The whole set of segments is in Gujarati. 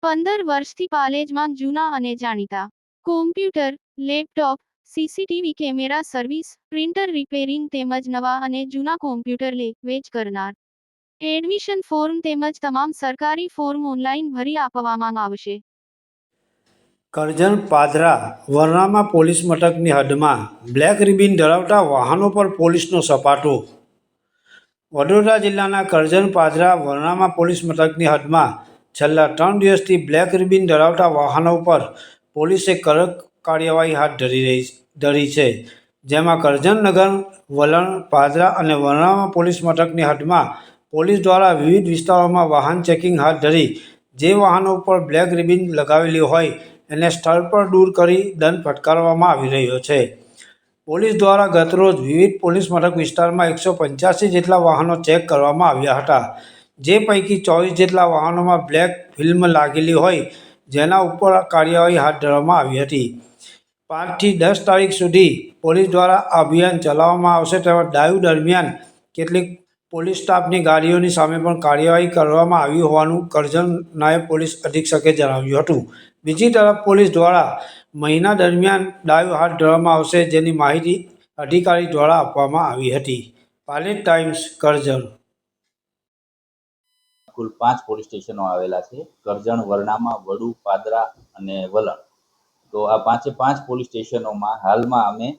15 વર્ષથી પાલેજમાં જૂના અને જાણીતા computer, laptop, CCTV camera service, printer repairing તેમજ નવા અને જૂના કોમ્પ્યુટર લે વેચ કરનાર. એડમિશન ફોર્મ તેમજ તમામ સરકારી ફોર્મ ઓનલાઈન ભરી આપવામાં આવશે. કરજણ પાદરા વરનામા પોલીસ મથકની હદમાં બ્લેક રિબિન ધરાવતા વાહનો પર પોલીસનો સપાટો. વડોદરા જિલ્લાના કરજણ પાદરા વરનામા પોલીસ મથકની હદમાં છેલ્લા 3 દિવસથી બ્લેક રિબિન ધરાવતા વાહનો પર પોલીસે કડક કાર્યવાહી હાથ ધરી છે. જેમાં કરજણ નગર, વલણ, પાદરા અને વરનામા પોલીસ મથકની હદમાં પોલીસ દ્વારા વિવિધ વિસ્તારોમાં વાહન ચેકિંગ હાથ ધરી જે વાહનો પર બ્લેક રિબિન લગાવેલી હોય એને સ્થળ પર દૂર કરી દંડ ફટકારવામાં આવી રહ્યો છે. પોલીસ દ્વારા ગતરોજ વિવિધ પોલીસ મથક વિસ્તારમાં 185 જેટલા વાહનો ચેક કરવામાં આવ્યા હતા, જે પૈકી 24 જેટલા વાહનોમાં બ્લેક ફિલ્મ લાગેલી હોય જેના ઉપર કાર્યવાહી હાથ ધરવામાં આવી હતી. 5 થી 10 તારીખ સુધી પોલીસ દ્વારા આ અભિયાન ચલાવવામાં આવશે તેમજ ડાઈવ દરમિયાન કેટલીક પોલીસ સ્ટાફની ગાડીઓની સામે પણ કાર્યવાહી કરવામાં આવી હોવાનું કરજણ નાયબ પોલીસ અધિક્ષકે જણાવ્યું હતું. બીજી તરફ પોલીસ દ્વારા મહિના દરમિયાન ડાઈવ હાથ ધરવામાં આવશે જેની માહિતી અધિકારી દ્વારા આપવામાં આવી હતી. પાલેજ ટાઈમ્સ, કરજણ. કુલ 5 પોલીસ સ્ટેશનો આવેલા છે: કરજણ, વરનામા, વડુ, પાદરા અને વલણ. તો આ 5 પોલીસ સ્ટેશનોમાં હાલમાં અમે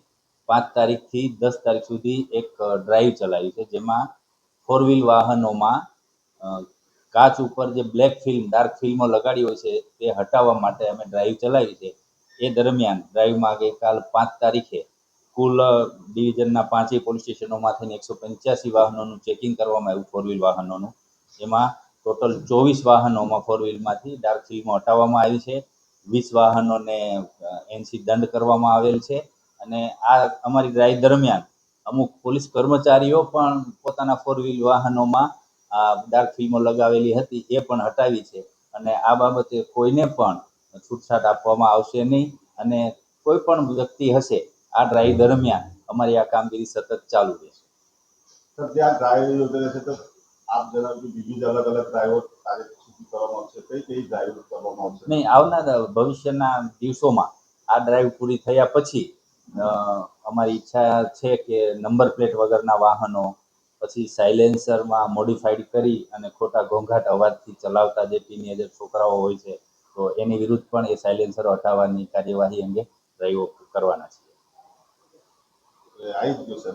5 તારીખથી 10 તારીખ સુધી એક ડ્રાઈવ ચલાવી છે, જેમાં 4 વ્હીલ વાહનોમાં કાચ ઉપર જે બ્લેક ફિલ્મ, ડાર્ક ફિલ્મો લગાડી હોય છે તે હટાવવા માટે અમે ડ્રાઈવ ચલાવી છે. એ દરમિયાન ડ્રાઈવમાં ગઈકાલ 5 તારીખે કુલ ડિવિઝનના 5 પોલીસ સ્ટેશનોમાંથી 185 વાહનોનું ચેકિંગ કરવામાં આવ્યું, 4 વ્હીલ વાહનોનું. એમાં ટોટલ 24 વાહનોમાં 4 વ્હીલમાંથી ડાર્ક ફિલ્મો હટાવવામાં આવી છે. 20 વાહનોને એનસી દંડ કરવામાં આવેલ છે. અને આ અમારી ડ્રાઈવ દરમિયાન અમુક પોલીસ કર્મચારીઓ પણ પોતાના 4 વ્હીલ વાહનોમાં ડાર્ક ફિલ્મો લગાવેલી હતી એ પણ હટાવી છે. અને આ બાબતે કોઈને પણ છૂટછાટ આપવામાં આવશે નહીં. અને કોઈ પણ વ્યક્તિ હશે આ ડ્રાઈવ દરમિયાન અમારી આ કામગીરી સતત ચાલુ રહેશે. સર, ત્યાં ડ્રાઈવ યોજાય છે તો આપ જણાવ્યું બીજી અલગ અલગ ડ્રાઈવો તારીખ સુધી કરવામાં આવશે, કઈ ડ્રાઈવ કરવામાં આવશે? નહીં, આવનાર ભવિષ્યના દિવસોમાં આ ડ્રાઈવ પૂરી થયા પછી અમારી ઈચ્છા છે કે નંબર પ્લેટ વગરના વાહનો, પછી સાયલેન્સરમાં મોડિફાઈડ કરી અને ખોટા ઘોંઘાટ અવાજથી ચલાવતા જે ટીનેજર છોકરાઓ હોય છે તો એની વિરુદ્ધ પણ એ સાયલેન્સરો હટાવવાની કાર્યવાહી અંગે ડ્રાઈવો કરવાના છીએ. આવી જ ગયું સર.